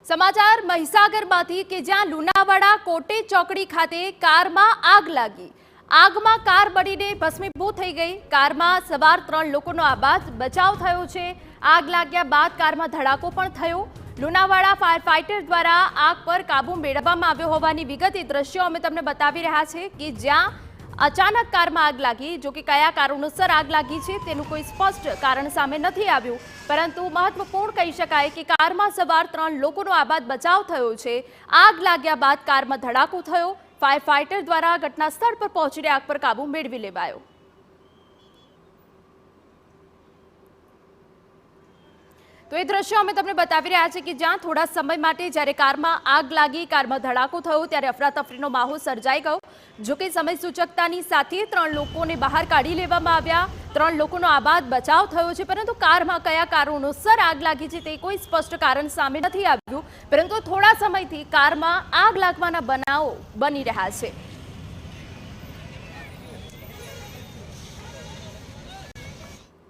સમાચાર મહીસાગરમાંથી કે જ્યાં લુણાવાડા કોટેજ ચોકડી ખાતે કારમાં આગ લાગી। આગમાં કાર બળીને ભસ્મીભૂત થઈ ગઈ। કારમાં સવાર 3 લોકોનો આબાદ બચાવ થયો છે। આગ લાગ્યા બાદ કારમાં ધડાકો પણ થયો। લુણાવાડા ફાયર ફાઇટર દ્વારા આગ પર કાબુ મેળવવામાં આવ્યો હોવાની વિગતે દ્રશ્યો અમે તમને બતાવી રહ્યા છે કે જ્યાં અચાનક કારમાં આગ લાગી। જો કે કયા કારણોસર આગ લાગી છે તેનું કોઈ સ્પષ્ટ કારણ સામે નથી આવ્યું, પરંતુ મહત્વપૂર્ણ કહી શકાય કે કારમાં સવાર 3 લોકોનો આબાદ બચાવ થયો છે। આગ લાગ્યા બાદ કારમાં ધડાકો થયો। ફાયર ફાઇટર દ્વારા ઘટના સ્થળ પર પહોંચીને આગ પર કાબુ મેળવી લેવાયો। તો એ દ્રશ્યો અમે તમને બતાવી રહ્યા છે કે જ્યાં થોડા સમય માટે જ્યારે કારમાં આગ લાગી, કારમાં ધડાકો થયો ત્યારે અફરાતફરીનો માહોલ સર્જાઈ ગયો। જો કે સમય સૂચકતાની સાથે 3 લોકોને બહાર કાઢી લેવામાં આવ્યા। 3 લોકોનો આબાદ બચાવ થયો છે, પરંતુ કારમાં કયા કારણોસર આગ લાગી છે તે કોઈ સ્પષ્ટ કારણ સામે નથી આવ્યું, પરંતુ થોડા સમયથી કારમાં આગ લાગવાના બનાવો બની રહ્યા છે।